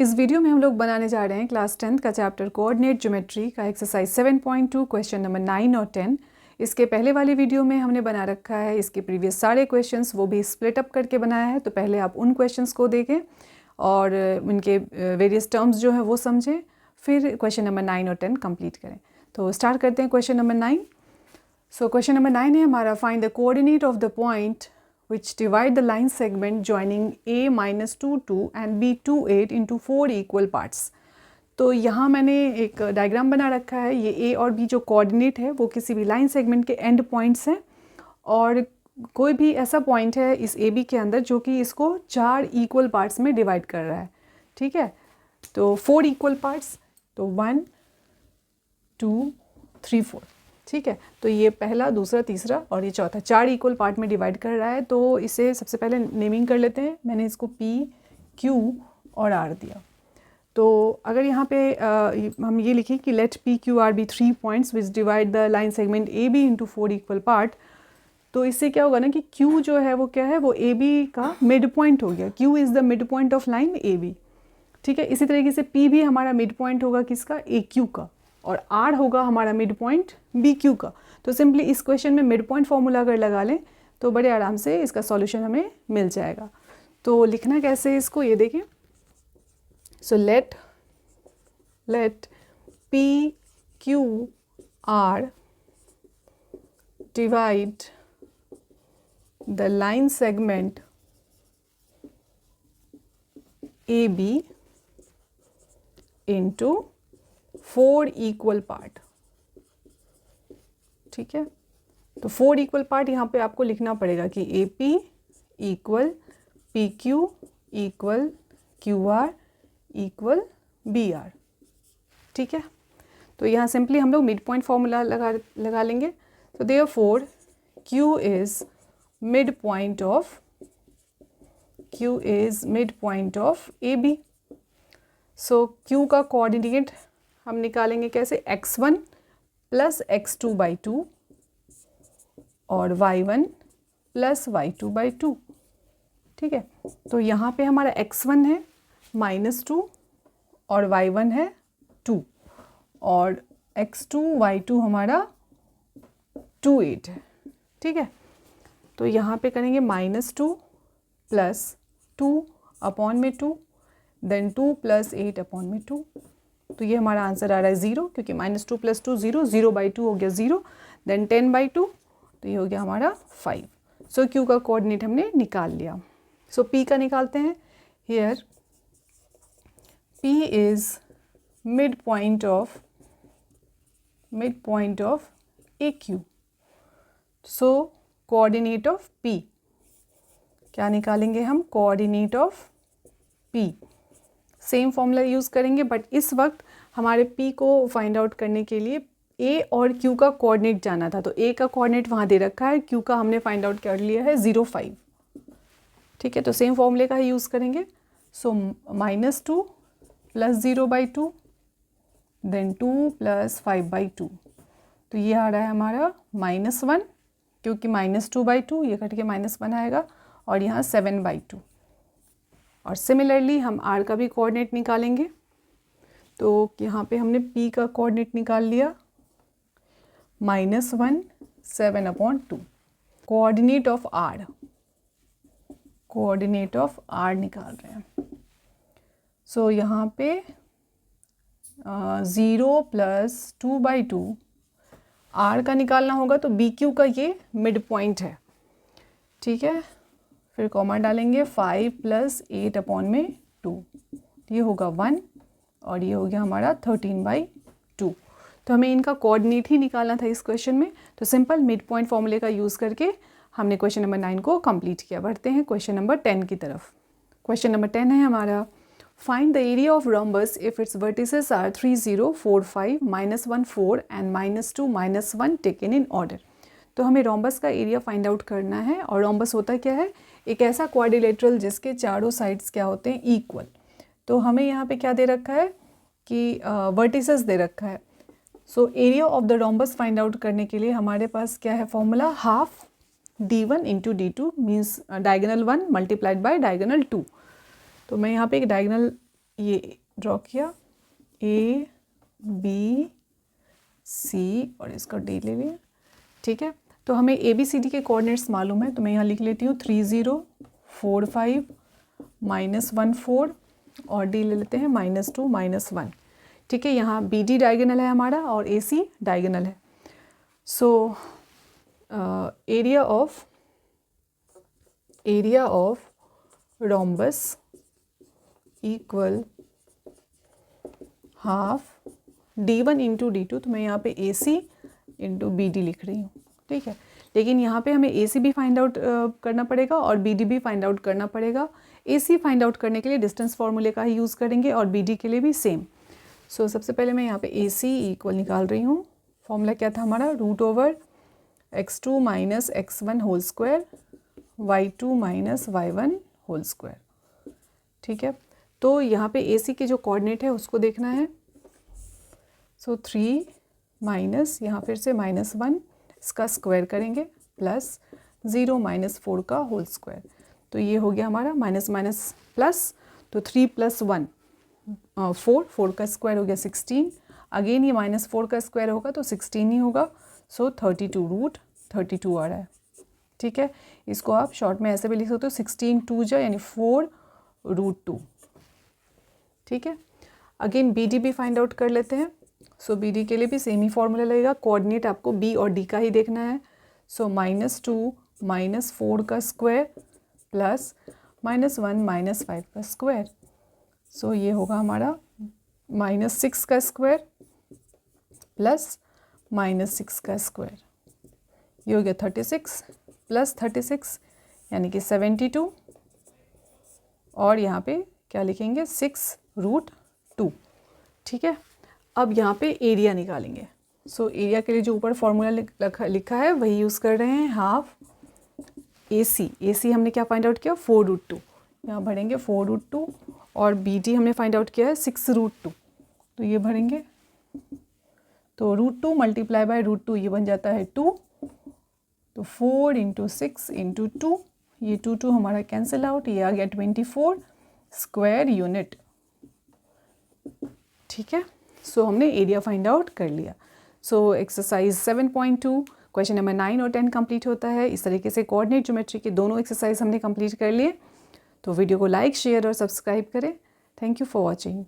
इस वीडियो में हम लोग बनाने जा रहे हैं क्लास 10th का चैप्टर कोऑर्डिनेट ज्योमेट्री का एक्सरसाइज 7.2 क्वेश्चन नंबर 9 और 10। इसके पहले वाली वीडियो में हमने बना रखा है इसके प्रीवियस सारे क्वेश्चंस, वो भी स्प्लिट अप करके बनाया है। तो पहले आप उन क्वेश्चंस को देखें और उनके वेरियस टर्म्स जो है वो समझें, फिर क्वेश्चन नंबर 9 और 10 कंप्लीट करें। तो स्टार्ट करते हैं question number 9। So question number 9 है हमारा, find the coordinate of the point which divide the line segment joining a minus 2 2 and b 2 8 into 4 equal parts। तो यहाँ मैंने एक डायग्राम बना रखा है। ये a और b जो कोऑर्डिनेट है वो किसी भी लाइन सेगमेंट के एंड पॉइंट्स हैं, और कोई भी ऐसा पॉइंट है इस ए बी के अंदर जो कि इसको 4 इक्वल पार्ट्स में डिवाइड कर रहा है। ठीक है, तो 4 इक्वल पार्ट्स, तो 1 2 3 4। ठीक है, तो ये पहला, दूसरा, तीसरा और ये चौथा 4 इक्वल पार्ट में डिवाइड कर रहा है। तो इसे सबसे पहले नेमिंग कर लेते हैं। मैंने इसको P, Q और R दिया। तो अगर यहाँ पे हम ये लिखें कि late P, Q, R be 3 points which divide the line segment AB into 4 equal part, तो इससे क्या होगा ना कि Q जो है वो क्या है, वो AB का मिड पॉइंट हो गया। Q is the mid point of line AB। ठीक है, इसी तरीके से P भी हमारा मिड पॉइंट होगा किसका, AQ का, और R होगा हमारा मिड पॉइंट BQ का। तो सिंपली इस क्वेश्चन में मिड पॉइंट फॉर्मूला अगर लगा लें तो बड़े आराम से इसका सॉल्यूशन हमें मिल जाएगा। तो लिखना कैसे है इसको, ये देखें। So let P Q R divide the line segment AB into 4 equal part. ठीक है, तो 4 इक्वल पार्ट यहाँ पे आपको लिखना पड़ेगा कि AP equal PQ equal QR equal BR। ठीक है, तो यहाँ सिंपली हम लोग मिड पॉइंट फॉर्मूला लगा लेंगे। तो therefore Q is mid point of AB। So Q का कोऑर्डिनेट हम निकालेंगे कैसे, x1 प्लस x2 बाई 2 और y1 प्लस y2 बाई 2। ठीक है, तो यहाँ पे हमारा x1 है -2 और y1 है 2 और x2 y2 हमारा 2 8 है। ठीक है, तो यहाँ पे करेंगे -2 प्लस 2 अपॉन में 2, देन 2 प्लस 8 अपॉन में 2। तो ये हमारा आंसर आ रहा है 0, क्योंकि -2 प्लस 2 0, 0 बाई 2 हो गया 0, देन 10 बाई 2, तो ये हो गया हमारा 5। सो Q का कोऑर्डिनेट हमने निकाल लिया। सो P का निकालते हैं। Here P is mid point of AQ। So coordinate of P क्या निकालेंगे हम, coordinate of P। Same formula use करेंगे, बट इस वक्त हमारे P को फाइंड आउट करने के लिए A और Q का कोऑर्डिनेट जाना था। तो A का कोऑर्डिनेट वहाँ दे रखा है, Q का हमने फाइंड आउट कर लिया है 0 5। ठीक है, तो सेम फॉर्मूले का ही यूज़ करेंगे। So -2 plus 0 by 2, then 2 plus 5 by 2। तो ये आ रहा है हमारा -1, क्योंकि -2 बाई 2 ये कट के -1 आएगा, और यहाँ 7 बाई 2। और सिमिलरली हम R का भी कोऑर्डिनेट निकालेंगे। तो यहाँ पे हमने P का कोऑर्डिनेट निकाल लिया -1 7 अपॉन 2। कोऑर्डिनेट ऑफ R निकाल रहे हैं। सो यहाँ पे 0 प्लस 2 बाई 2 R का निकालना होगा, तो BQ का ये मिड पॉइंट है। ठीक है, फिर कॉमा डालेंगे 5 प्लस 8 अपॉन में 2, ये होगा 1, और ये हो गया हमारा 13 बाई 2। तो हमें इनका कोऑर्डिनेट ही निकालना था इस क्वेश्चन में। तो सिंपल मिड पॉइंट फॉर्मूले का यूज़ करके हमने क्वेश्चन नंबर 9 को कंप्लीट किया। बढ़ते हैं क्वेश्चन नंबर 10 की तरफ। क्वेश्चन नंबर 10 है हमारा, find the area of rhombus if it's vertices are 3 0 4 5 -1 4 and -2 -1 taken in order. तो हमें रोम्बस का एरिया फाइंड आउट करना है। और रोम्बस होता क्या है, एक ऐसा क्वाड्रिलेटरल जिसके चारों साइड्स क्या होते हैं, इक्वल। तो हमें यहाँ पे क्या दे रखा है कि वर्टिसेस दे रखा है। So area of the rhombus find out करने के लिए हमारे पास क्या है formula, half d1 into d2 means diagonal 1 multiplied by diagonal 2। तो मैं यहाँ पे एक डायगोनल ये ड्रॉ किया, ए बी सी और इसका डी ले लिया। ठीक है, तो हमें ए बी सी डी के कोऑर्डिनेट्स मालूम है, तो मैं यहाँ लिख लेती हूँ 3 0 4 5 -1 4 और डी ले लेते हैं -2 -1। ठीक है, यहाँ बी डी डायगोनल है हमारा और ए सी डायगोनल है। So area of rhombus equal half D1 into D2, तो मैं यहाँ पे AC इंटू BD लिख रही हूँ। ठीक है, लेकिन यहाँ पे हमें AC भी फाइंड आउट करना पड़ेगा और BD भी फाइंड आउट करना पड़ेगा। AC फाइंड आउट करने के लिए डिस्टेंस फार्मूले का ही यूज़ करेंगे और BD के लिए भी सेम। सो सबसे पहले मैं यहाँ पे AC इक्वल निकाल रही हूँ। फॉर्मूला क्या था हमारा, √x2 - x1 whole square y2 - y1 whole square. ठीक है, तो यहाँ पे AC के जो कोऑर्डिनेट है उसको देखना है। सो 3 माइनस यहाँ फिर से -1 इसका स्क्वायर करेंगे प्लस 0 - 4 का होल स्क्वायर, तो ये हो गया हमारा माइनस माइनस प्लस, तो 3 + 1 4 का स्क्वायर हो गया 16। अगेन ये -4 का स्क्वायर होगा तो 16 ही होगा। सो 32 √32 आ रहा है। ठीक है, इसको आप शॉर्ट में ऐसे भी लिख सकते हो 16 2 जा यानी 4 √2। ठीक है, अगेन BD भी फाइंड आउट कर लेते हैं। सो BD के लिए भी सेम ही फॉर्मूला लगेगा, कोऑर्डिनेट आपको B और D का ही देखना है। सो -2 - 4 का स्क्वायर प्लस -1 - 5 का स्क्वायर, सो ये होगा हमारा -6 का स्क्वायर प्लस -6 का स्क्वायर, ये हो गया 36 प्लस 36 यानी कि 72 और यहाँ पे क्या लिखेंगे 6 √2। ठीक है, अब यहाँ पे एरिया निकालेंगे। सो एरिया के लिए जो ऊपर फॉर्मूला लिखा है वही यूज़ कर रहे हैं, हाफ AC हमने क्या फाइंड आउट किया 4 √2, यहाँ भरेंगे 4 √2 और BD हमने फाइंड आउट किया है 6 √2, तो ये भरेंगे, तो √2 × √2 ये बन जाता है 2, तो 4 × 6 × 2, ये 2 हमारा कैंसिल आउट, ये आ गया 24 स्क्वायर यूनिट। ठीक है, सो हमने एरिया फाइंड आउट कर लिया। सो एक्सरसाइज 7.2 क्वेश्चन नंबर 9 और 10 कंप्लीट होता है। इस तरीके से कोऑर्डिनेट ज्योमेट्री के दोनों एक्सरसाइज हमने कंप्लीट कर लिए। तो वीडियो को लाइक शेयर और सब्सक्राइब करें। Thank you for watching.